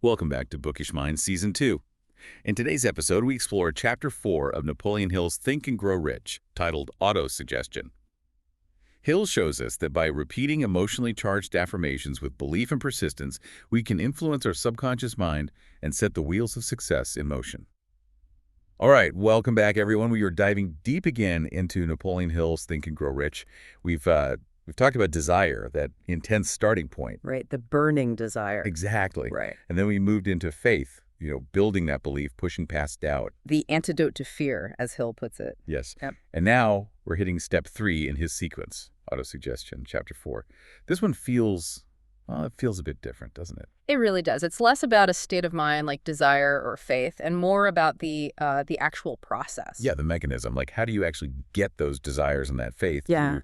Welcome back to Bookish Mind Season 2. In today's episode, we explore Chapter 4 of Napoleon Hill's Think and Grow Rich, titled Auto-Suggestion. Hill shows us that by repeating emotionally charged affirmations with belief and persistence, we can influence our subconscious mind and set the wheels of success in motion. All right, welcome back, everyone. We are diving deep again into Napoleon Hill's Think and Grow Rich. We've talked about desire, that intense starting point. Right, the burning desire. Exactly. Right. And then we moved into faith, building that belief, pushing past doubt. The antidote to fear, as Hill puts it. Yes. Yep. And now we're hitting step 3 in his sequence, autosuggestion, chapter 4. This one feels a bit different, doesn't it? It really does. It's less about a state of mind like desire or faith and more about the actual process. Yeah, the mechanism. Like, how do you actually get those desires and that faith Yeah.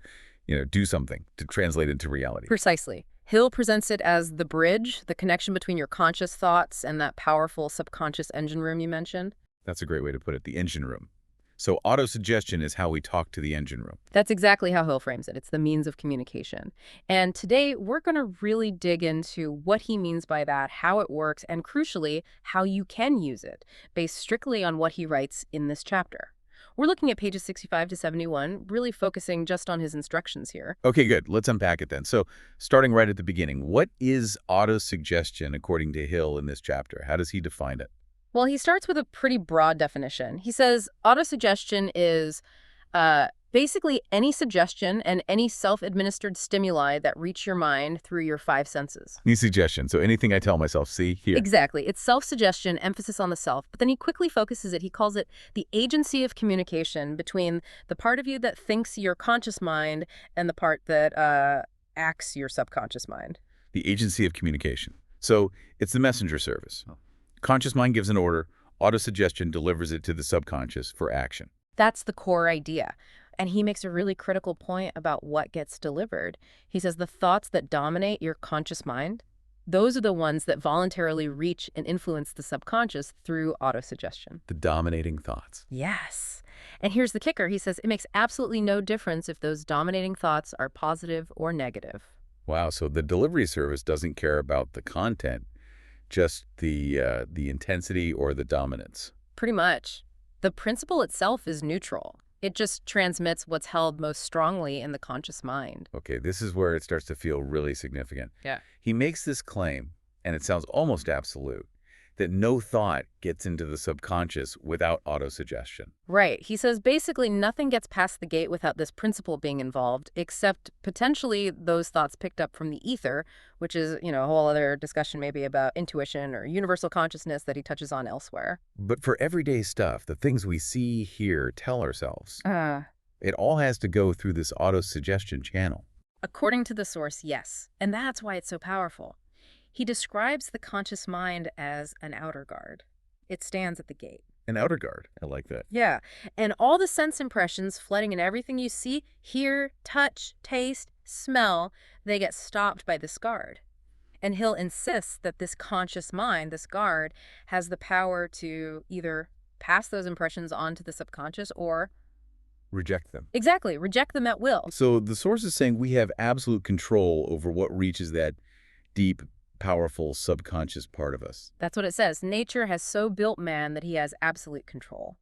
to, do something, to translate into reality? Precisely. Hill presents it as the bridge, the connection between your conscious thoughts and that powerful subconscious engine room you mentioned. That's a great way to put it, the engine room. So autosuggestion is how we talk to the engine room. That's exactly how Hill frames it. It's the means of communication. And today, we're going to really dig into what he means by that, how it works, and crucially, how you can use it, based strictly on what he writes in this chapter. We're looking at pages 65 to 71, really focusing just on his instructions here. Okay, good. Let's unpack it then. So starting right at the beginning, what is autosuggestion according to Hill in this chapter? How does he define it? Well, he starts with a pretty broad definition. He says autosuggestion is basically any suggestion and any self-administered stimuli that reach your mind through your 5 senses. New suggestion. So anything I tell myself, see, here. Exactly. It's self-suggestion, emphasis on the self. But then he quickly focuses it. He calls it the agency of communication between the part of you that thinks your conscious mind and the part that acts your subconscious mind. The agency of communication. So it's the messenger service. Conscious mind gives an order, autosuggestion delivers it to the subconscious for action. That's the core idea. And he makes a really critical point about what gets delivered. He says the thoughts that dominate your conscious mind, those are the ones that voluntarily reach and influence the subconscious through autosuggestion. The dominating thoughts. Yes. And here's the kicker. He says it makes absolutely no difference if those dominating thoughts are positive or negative. Wow, so the delivery service doesn't care about the content, just the intensity or the dominance. Pretty much. The principle itself is neutral. It just transmits what's held most strongly in the conscious mind. Okay, this is where it starts to feel really significant. Yeah. He makes this claim, and it sounds almost absolute, that no thought gets into the subconscious without autosuggestion. Right. He says basically nothing gets past the gate without this principle being involved, except potentially those thoughts picked up from the ether, which is, a whole other discussion maybe about intuition or universal consciousness that he touches on elsewhere. But for everyday stuff, the things we see, hear, tell ourselves, it all has to go through this autosuggestion channel. According to the source, yes. And that's why it's so powerful. He describes the conscious mind as an outer guard. It stands at the gate. An outer guard. I like that. Yeah. And all the sense impressions flooding in everything you see, hear, touch, taste, smell, they get stopped by this guard. And Hill insists that this conscious mind, this guard, has the power to either pass those impressions on to the subconscious or Reject them. exactly, reject them at will. So the source is saying we have absolute control over what reaches that deep, powerful subconscious part of us. That's what it says. Nature has so built man that he has absolute control.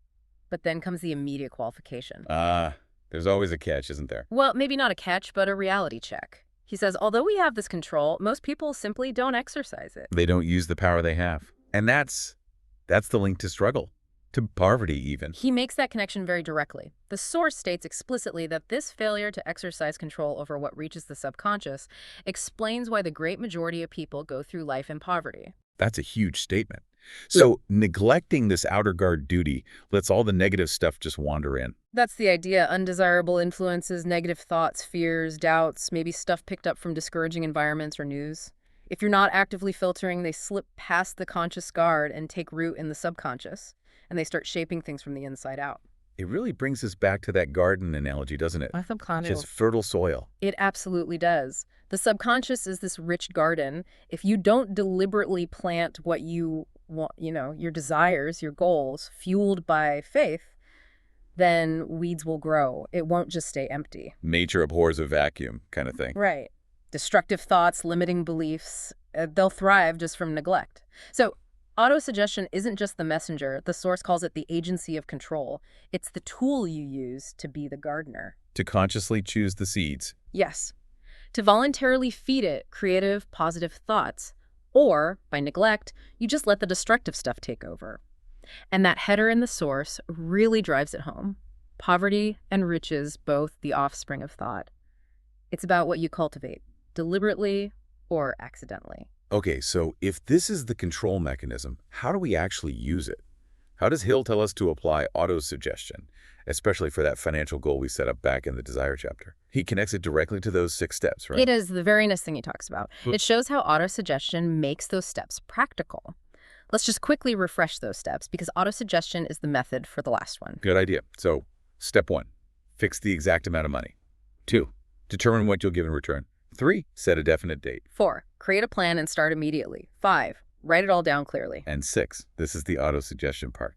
But then comes the immediate qualification. There's always a catch, isn't there? Well, maybe not a catch, but a reality check. He says, although we have this control, most people simply don't exercise it. They don't use the power they have. And that's the link to struggle, to poverty even. He makes that connection very directly. The source states explicitly that this failure to exercise control over what reaches the subconscious explains why the great majority of people go through life in poverty. That's a huge statement. So neglecting this outer guard duty lets all the negative stuff just wander in. That's the idea. Undesirable influences, negative thoughts, fears, doubts, maybe stuff picked up from discouraging environments or news. If you're not actively filtering, they slip past the conscious guard and take root in the subconscious, and they start shaping things from the inside out. It really brings us back to that garden analogy, doesn't it? My subconscious. Just fertile soil. It absolutely does. The subconscious is this rich garden. If you don't deliberately plant what you want, your desires, your goals, fueled by faith, then weeds will grow. It won't just stay empty. Nature abhors a vacuum kind of thing. Right. Destructive thoughts, limiting beliefs, they'll thrive just from neglect. So autosuggestion isn't just the messenger. The source calls it the agency of control. It's the tool you use to be the gardener. To consciously choose the seeds. Yes. To voluntarily feed it creative, positive thoughts. Or, by neglect, you just let the destructive stuff take over. And that header in the source really drives it home. Poverty and riches, both the offspring of thought. It's about what you cultivate, deliberately or accidentally. Okay, so if this is the control mechanism, how do we actually use it? How does Hill tell us to apply autosuggestion, especially for that financial goal we set up back in the Desire chapter? He connects it directly to those 6 steps, right? It is the very next thing he talks about. It shows how autosuggestion makes those steps practical. Let's just quickly refresh those steps because autosuggestion is the method for the last one. Good idea. So, step 1, fix the exact amount of money. 2, determine what you'll give in return. 3, set a definite date. 4, create a plan and start immediately. 5, write it all down clearly. And 6, this is the autosuggestion part.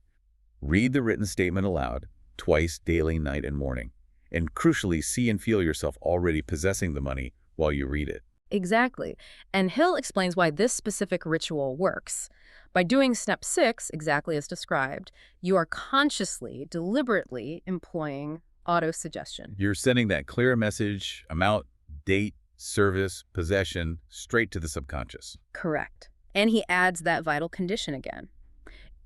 Read the written statement aloud, twice daily, night and morning. And crucially, see and feel yourself already possessing the money while you read it. Exactly. And Hill explains why this specific ritual works. By doing step 6, exactly as described, you are consciously, deliberately employing autosuggestion. You're sending that clear message, amount, date, service, possession, straight to the subconscious. Correct. And he adds that vital condition again.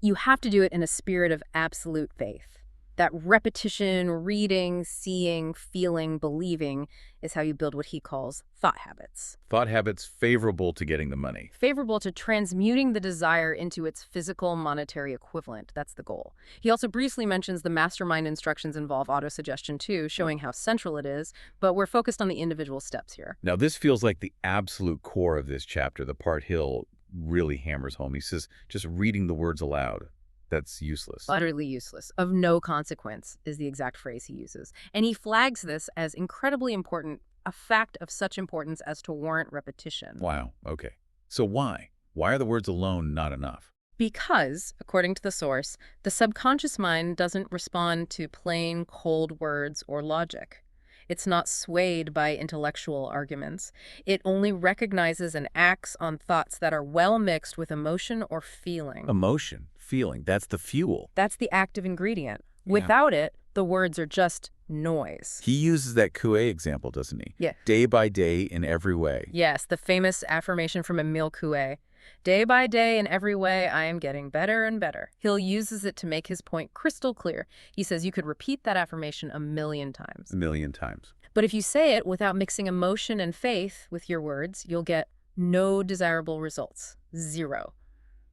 You have to do it in a spirit of absolute faith. That repetition, reading, seeing, feeling, believing is how you build what he calls thought habits. Thought habits favorable to getting the money. Favorable to transmuting the desire into its physical monetary equivalent. That's the goal. He also briefly mentions the mastermind instructions involve autosuggestion too, showing how central it is, but we're focused on the individual steps here. Now, this feels like the absolute core of this chapter, the part Hill really hammers home. He says, just reading the words aloud. That's useless. Utterly useless. Of no consequence is the exact phrase he uses. And he flags this as incredibly important, a fact of such importance as to warrant repetition. Wow. Okay. So why? Why are the words alone not enough? Because, according to the source, the subconscious mind doesn't respond to plain, cold words or logic. It's not swayed by intellectual arguments. It only recognizes and acts on thoughts that are well mixed with emotion or feeling. Emotion, feeling, that's the fuel. That's the active ingredient. Without it, the words are just noise. He uses that Coué example, doesn't he? Yeah. Day by day, in every way. Yes, the famous affirmation from Emile Coué. Day by day, in every way, I am getting better and better. Hill uses it to make his point crystal clear. He says you could repeat that affirmation 1,000,000 times. 1,000,000 times. But if you say it without mixing emotion and faith with your words, you'll get no desirable results. 0.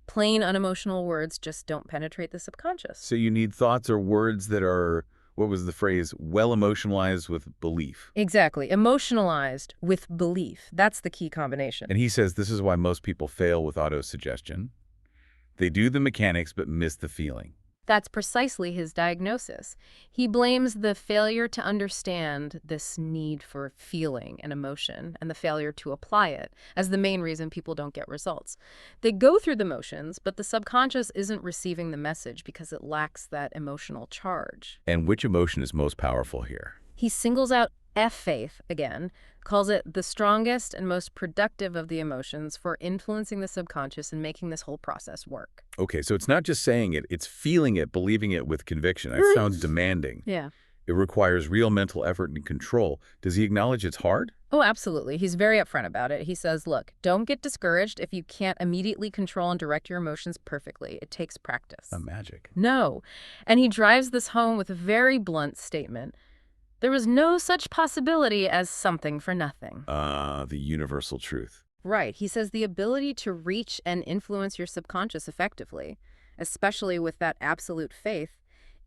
Plain, unemotional words just don't penetrate the subconscious. So you need thoughts or words that are, what was the phrase, well emotionalized with belief. Exactly. Emotionalized with belief. That's the key combination. And he says this is why most people fail with autosuggestion. They do the mechanics but miss the feeling. That's precisely his diagnosis. He blames the failure to understand this need for feeling and emotion and the failure to apply it as the main reason people don't get results. They go through the motions, but the subconscious isn't receiving the message because it lacks that emotional charge. And which emotion is most powerful here? He singles out faith again, calls it the strongest and most productive of the emotions for influencing the subconscious and making this whole process work. Okay, so it's not just saying it, it's feeling it, believing it with conviction. That sounds demanding. Yeah. It requires real mental effort and control. Does he acknowledge it's hard? Oh, absolutely. He's very upfront about it. He says, look, don't get discouraged if you can't immediately control and direct your emotions perfectly. It takes practice. A magic. No. And he drives this home with a very blunt statement. There was no such possibility as something for nothing. The universal truth. Right. He says the ability to reach and influence your subconscious effectively, especially with that absolute faith,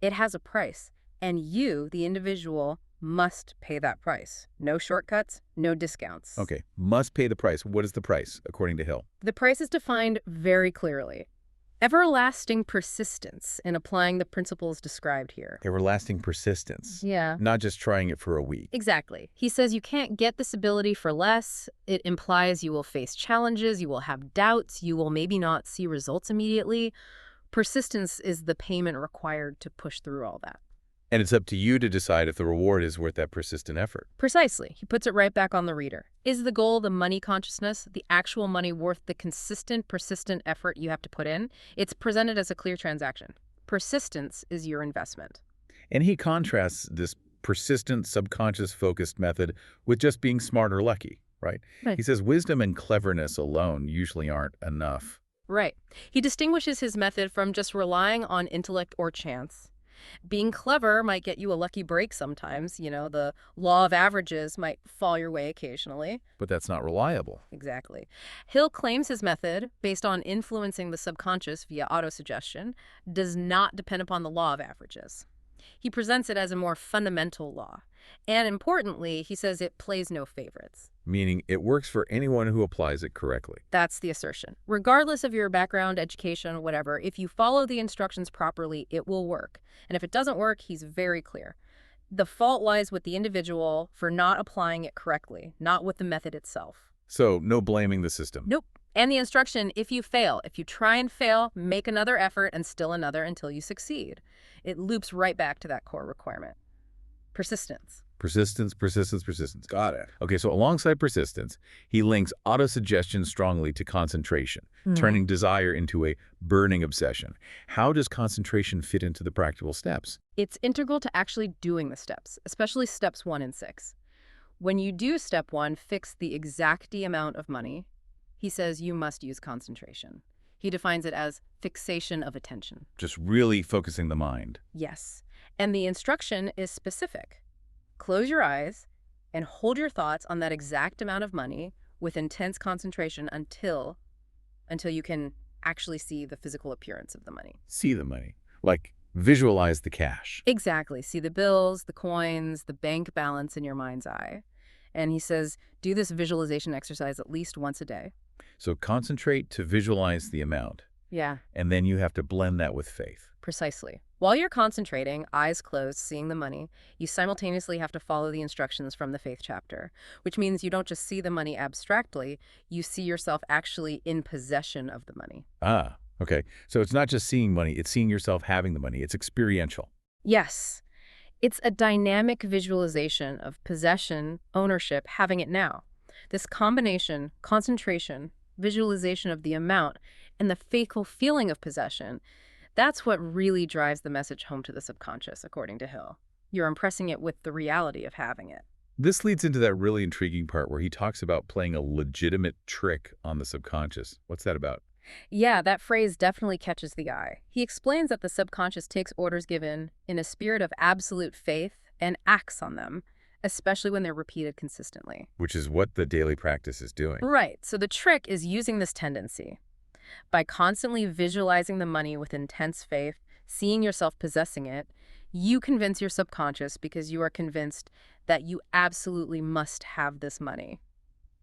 it has a price. And you, the individual, must pay that price. No shortcuts, no discounts. Okay, must pay the price. What is the price, according to Hill? The price is defined very clearly. Everlasting persistence in applying the principles described here. Everlasting persistence. Yeah. Not just trying it for a week. Exactly. He says you can't get this ability for less. It implies you will face challenges, you will have doubts, you will maybe not see results immediately. Persistence is the payment required to push through all that. And it's up to you to decide if the reward is worth that persistent effort. Precisely. He puts it right back on the reader. Is the goal the money consciousness, the actual money worth the consistent, persistent effort you have to put in? It's presented as a clear transaction. Persistence is your investment. And he contrasts this persistent, subconscious-focused method with just being smart or lucky, right? Right. He says wisdom and cleverness alone usually aren't enough. Right. He distinguishes his method from just relying on intellect or chance. Being clever might get you a lucky break sometimes. The law of averages might fall your way occasionally. But that's not reliable. Exactly. Hill claims his method, based on influencing the subconscious via autosuggestion, does not depend upon the law of averages. He presents it as a more fundamental law. And importantly, he says it plays no favorites. Meaning it works for anyone who applies it correctly. That's the assertion. Regardless of your background, education, whatever, if you follow the instructions properly, it will work. And if it doesn't work, he's very clear. The fault lies with the individual for not applying it correctly, not with the method itself. So no blaming the system. Nope. And the instruction, if you fail, if you try and fail, make another effort and still another until you succeed. It loops right back to that core requirement. Persistence. Persistence, persistence, persistence. Got it. Okay, so alongside persistence, he links autosuggestion strongly to concentration, turning desire into a burning obsession. How does concentration fit into the practical steps? It's integral to actually doing the steps, especially steps 1 and 6. When you do step 1, fix the exact amount of money, he says you must use concentration. He defines it as fixation of attention. Just really focusing the mind. Yes. And the instruction is specific. Close your eyes and hold your thoughts on that exact amount of money with intense concentration until you can actually see the physical appearance of the money. See the money. Like visualize the cash. Exactly. See the bills, the coins, the bank balance in your mind's eye. And he says, do this visualization exercise at least once a day. So concentrate to visualize the amount. Yeah. And then you have to blend that with faith. Precisely. While you're concentrating, eyes closed, seeing the money, you simultaneously have to follow the instructions from the faith chapter, which means you don't just see the money abstractly, you see yourself actually in possession of the money. Ah, okay. So it's not just seeing money, it's seeing yourself having the money. It's experiential. Yes. It's a dynamic visualization of possession, ownership, having it now. This combination, concentration, visualization of the amount, and the faithful feeling of possession, that's what really drives the message home to the subconscious, according to Hill. You're impressing it with the reality of having it. This leads into that really intriguing part where he talks about playing a legitimate trick on the subconscious. What's that about? Yeah, that phrase definitely catches the eye. He explains that the subconscious takes orders given in a spirit of absolute faith and acts on them, especially when they're repeated consistently. Which is what the daily practice is doing. Right. So the trick is using this tendency. By constantly visualizing the money with intense faith, seeing yourself possessing it, you convince your subconscious because you are convinced that you absolutely must have this money.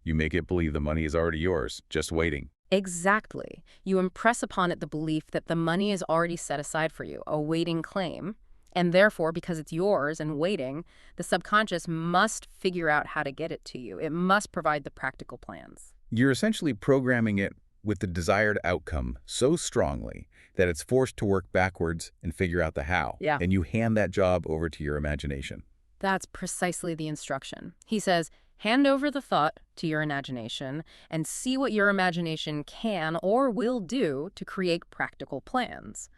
You make it believe the money is already yours, just waiting. Exactly. You impress upon it the belief that the money is already set aside for you, a waiting claim. And therefore, because it's yours and waiting, the subconscious must figure out how to get it to you. It must provide the practical plans. You're essentially programming it with the desired outcome so strongly that it's forced to work backwards and figure out the how. Yeah. And you hand that job over to your imagination. That's precisely the instruction. He says, hand over the thought to your imagination and see what your imagination can or will do to create practical plans.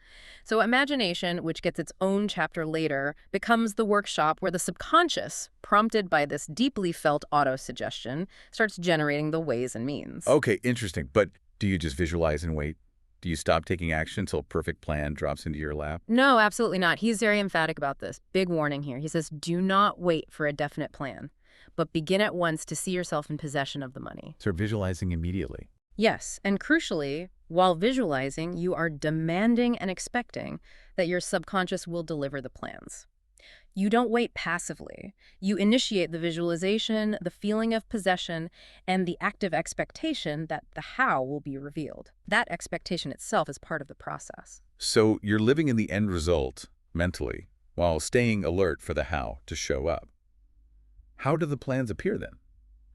So imagination, which gets its own chapter later, becomes the workshop where the subconscious, prompted by this deeply felt autosuggestion, starts generating the ways and means. Okay, interesting. But do you just visualize and wait? Do you stop taking action until a perfect plan drops into your lap? No, absolutely not. He's very emphatic about this. Big warning here. He says, do not wait for a definite plan, but begin at once to see yourself in possession of the money. Start visualizing immediately. Yes, and crucially, while visualizing, you are demanding and expecting that your subconscious will deliver the plans. You don't wait passively. You initiate the visualization, the feeling of possession, and the active expectation that the how will be revealed. That expectation itself is part of the process. So you're living in the end result mentally while staying alert for the how to show up. How do the plans appear then?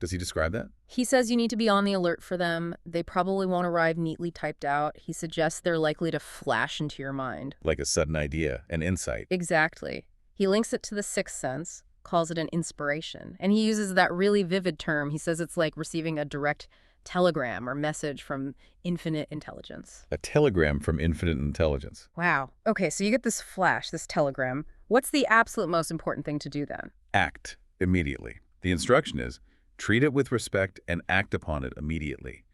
Does he describe that? He says you need to be on the alert for them. They probably won't arrive neatly typed out. He suggests they're likely to flash into your mind. Like a sudden idea, an insight. Exactly. He links it to the sixth sense, calls it an inspiration, and he uses that really vivid term. He says it's like receiving a direct telegram or message from infinite intelligence. A telegram from infinite intelligence. Wow. Okay, so you get this flash, this telegram. What's the absolute most important thing to do then? Act immediately. The instruction is, treat it with respect and act upon it immediately.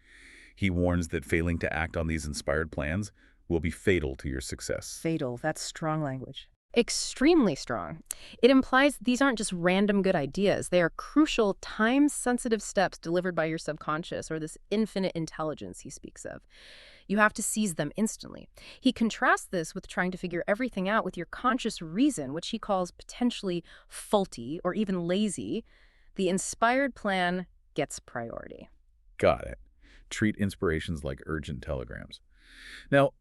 He warns that failing to act on these inspired plans will be fatal to your success. Fatal. That's strong language. Extremely strong. It implies these aren't just random good ideas. They are crucial, time-sensitive steps delivered by your subconscious, or this infinite intelligence he speaks of. You have to seize them instantly. He contrasts this with trying to figure everything out with your conscious reason, which he calls potentially faulty or even lazy. The inspired plan gets priority. Got it. Treat inspirations like urgent telegrams. Now,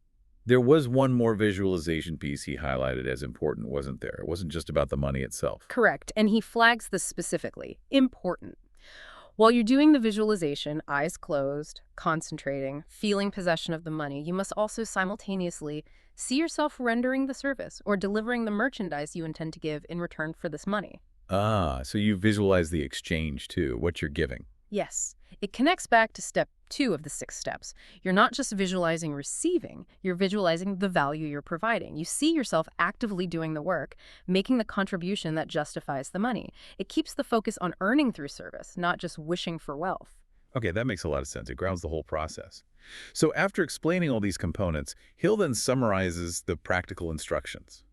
there was one more visualization piece he highlighted as important, wasn't there? It wasn't just about the money itself. Correct, and he flags this specifically. Important. While you're doing the visualization, eyes closed, concentrating, feeling possession of the money, you must also simultaneously see yourself rendering the service or delivering the merchandise you intend to give in return for this money. Ah, so you visualize the exchange too, what you're giving. Yes. It connects back to step 2 of the 6 steps. You're not just visualizing receiving, you're visualizing the value you're providing. You see yourself actively doing the work, making the contribution that justifies the money. It keeps the focus on earning through service, not just wishing for wealth. Okay, that makes a lot of sense. It grounds the whole process. So after explaining all these components, Hill then summarizes the practical instructions,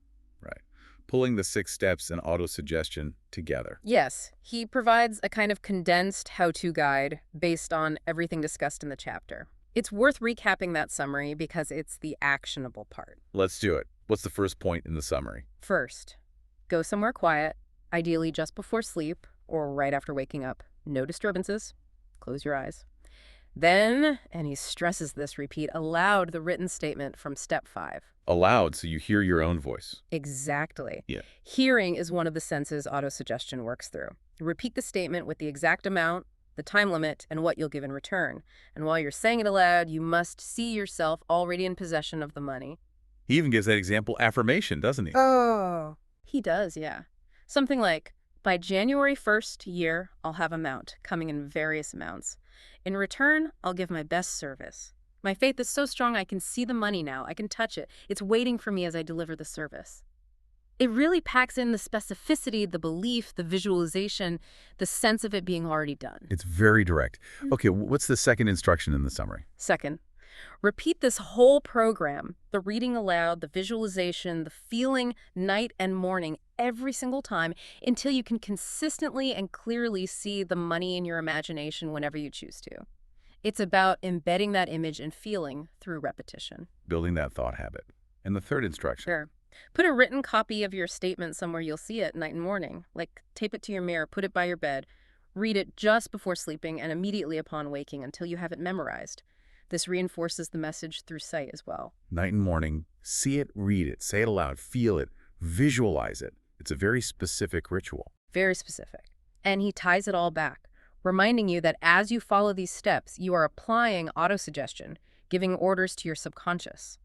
right? Pulling the 6 steps and auto-suggestion together. Yes, he provides a kind of condensed how-to guide based on everything discussed in the chapter. It's worth recapping that summary because it's the actionable part. Let's do it. What's the first point in the summary? First, go somewhere quiet, ideally just before sleep or right after waking up. No disturbances. Close your eyes. Then, and he stresses this, repeat aloud the written statement from step 5. Aloud, so you hear your own voice. Exactly. Yeah. Hearing is one of the senses autosuggestion works through. Repeat the statement with the exact amount, the time limit, and what you'll give in return. And while you're saying it aloud, you must see yourself already in possession of the money. He even gives that example affirmation, doesn't he? Oh. He does, yeah. Something like, by January 1st year, I'll have amount, coming in various amounts. In return, I'll give my best service. My faith is so strong I can see the money now. I can touch it. It's waiting for me as I deliver the service. It really packs in the specificity, the belief, the visualization, the sense of it being already done. It's very direct. Okay, what's the second instruction in the summary? Second, repeat this whole program, the reading aloud, the visualization, the feeling night and morning every single time until you can consistently and clearly see the money in your imagination whenever you choose to. It's about embedding that image and feeling through repetition. Building that thought habit. And the third instruction? Sure. Put a written copy of your statement somewhere you'll see it night and morning. Like tape it to your mirror, put it by your bed. Read it just before sleeping and immediately upon waking until you have it memorized. This reinforces the message through sight as well. Night and morning, see it, read it, say it aloud, feel it, visualize it. It's a very specific ritual. Very specific. And he ties it all back, reminding you that as you follow these steps, you are applying autosuggestion, giving orders to your subconscious.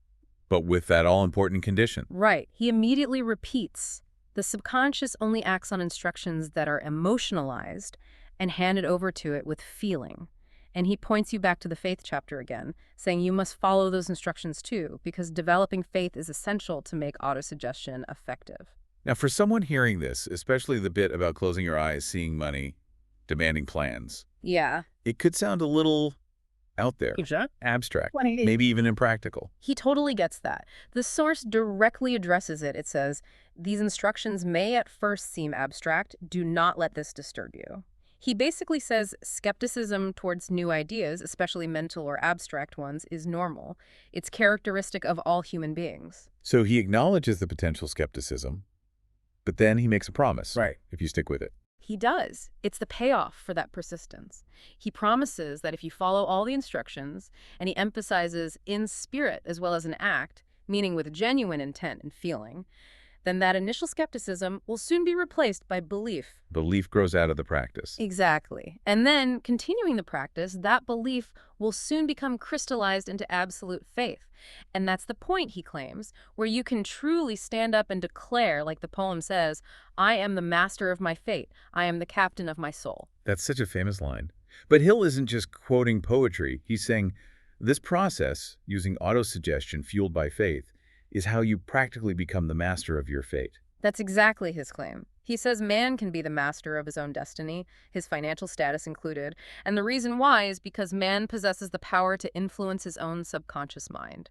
But with that all-important condition. Right. He immediately repeats, the subconscious only acts on instructions that are emotionalized and handed over to it with feeling. And he points you back to the faith chapter again, saying you must follow those instructions too, because developing faith is essential to make autosuggestion effective. Now, for someone hearing this, especially the bit about closing your eyes, seeing money, demanding plans, Yeah. it could sound a little out there, abstract, maybe even impractical. He totally gets that. The source directly addresses it. It says, these instructions may at first seem abstract. Do not let this disturb you. He basically says skepticism towards new ideas, especially mental or abstract ones, is normal. It's characteristic of all human beings. So he acknowledges the potential skepticism, but then he makes a promise. Right. If you stick with it. He does. It's the payoff for that persistence. He promises that if you follow all the instructions, and he emphasizes in spirit as well as in act, meaning with genuine intent and feeling, then that initial skepticism will soon be replaced by belief. Belief grows out of the practice. Exactly. And then, continuing the practice, that belief will soon become crystallized into absolute faith. And that's the point, he claims, where you can truly stand up and declare, like the poem says, I am the master of my fate. I am the captain of my soul. That's such a famous line. But Hill isn't just quoting poetry. He's saying this process, using autosuggestion fueled by faith, is how you practically become the master of your fate. That's exactly his claim. He says man can be the master of his own destiny, his financial status included, and the reason why is because man possesses the power to influence his own subconscious mind.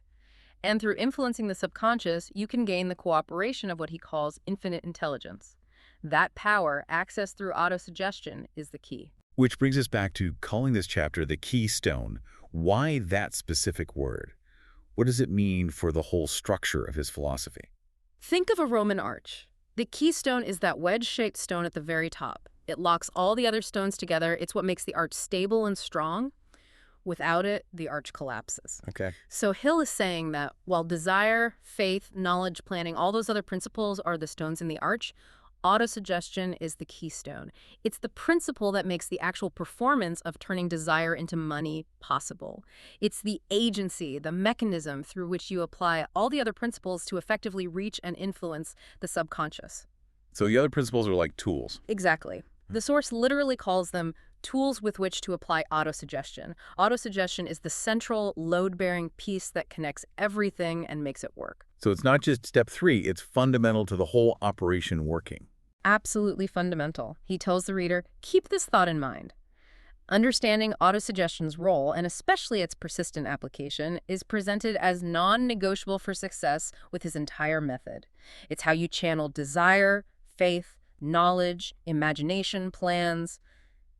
And through influencing the subconscious, you can gain the cooperation of what he calls infinite intelligence. That power, accessed through autosuggestion, is the key. Which brings us back to calling this chapter the keystone. Why that specific word? What does it mean for the whole structure of his philosophy? Think of a Roman arch. The keystone is that wedge-shaped stone at the very top. It locks all the other stones together. It's what makes the arch stable and strong. Without it, the arch collapses. Okay. So Hill is saying that while desire, faith, knowledge, planning, all those other principles are the stones in the arch, autosuggestion is the keystone. It's the principle that makes the actual performance of turning desire into money possible. It's the agency, the mechanism through which you apply all the other principles to effectively reach and influence the subconscious. So the other principles are like tools. Exactly. The source literally calls them tools with which to apply autosuggestion. Autosuggestion is the central load-bearing piece that connects everything and makes it work. So it's not just step 3, it's fundamental to the whole operation working. Absolutely fundamental. He tells the reader, keep this thought in mind. Understanding autosuggestion's role, and especially its persistent application, is presented as non-negotiable for success with his entire method. It's how you channel desire, faith, knowledge, imagination, plans,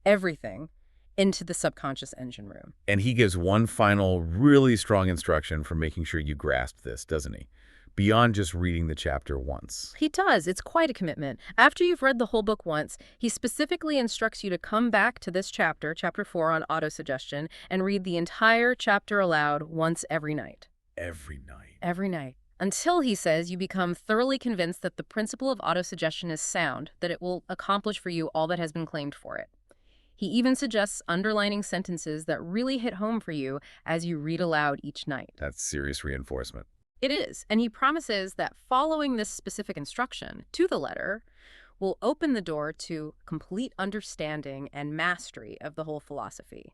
everything into the subconscious engine room. And he gives one final, really strong instruction for making sure you grasp this, doesn't he? Beyond just reading the chapter once. He does. It's quite a commitment. After you've read the whole book once, he specifically instructs you to come back to this chapter, chapter 4 on autosuggestion, and read the entire chapter aloud once every night. Every night. Every night. Until, he says, you become thoroughly convinced that the principle of autosuggestion is sound, that it will accomplish for you all that has been claimed for it. He even suggests underlining sentences that really hit home for you as you read aloud each night. That's serious reinforcement. It is, and he promises that following this specific instruction to the letter will open the door to complete understanding and mastery of the whole philosophy.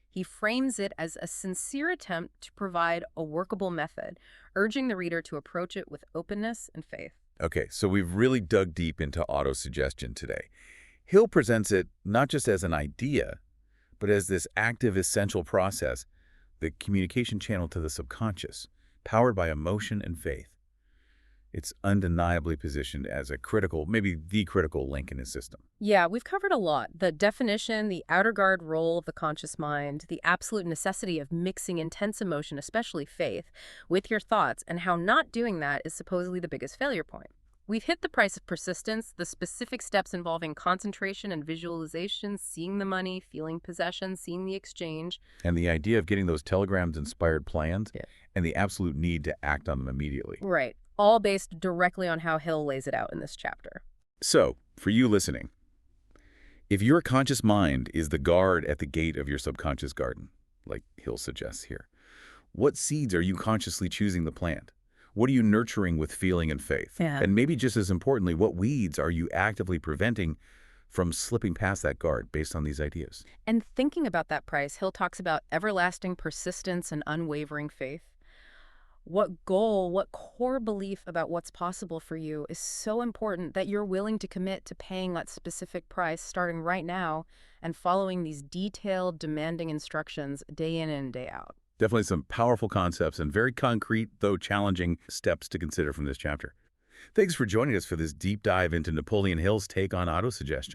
He frames it as a sincere attempt to provide a workable method, urging the reader to approach it with openness and faith. Okay, so we've really dug deep into autosuggestion today. Hill presents it not just as an idea, but as this active, essential process, the communication channel to the subconscious, powered by emotion and faith. It's undeniably positioned as a critical, maybe the critical link in his system. Yeah, we've covered a lot. The definition, the outer guard role of the conscious mind, the absolute necessity of mixing intense emotion, especially faith, with your thoughts, and how not doing that is supposedly the biggest failure point. We've hit the price of persistence, the specific steps involving concentration and visualization, seeing the money, feeling possession, seeing the exchange. And the idea of getting those telegrams-inspired plans, and the absolute need to act on them immediately. Right. All based directly on how Hill lays it out in this chapter. So, for you listening, if your conscious mind is the guard at the gate of your subconscious garden, like Hill suggests here, what seeds are you consciously choosing to plant? What are you nurturing with feeling and faith? Yeah. And maybe just as importantly, what weeds are you actively preventing from slipping past that guard based on these ideas? And thinking about that price, Hill talks about everlasting persistence and unwavering faith. What goal, what core belief about what's possible for you is so important that you're willing to commit to paying that specific price starting right now and following these detailed, demanding instructions day in and day out. Definitely some powerful concepts and very concrete, though challenging, steps to consider from this chapter. Thanks for joining us for this deep dive into Napoleon Hill's take on autosuggestion.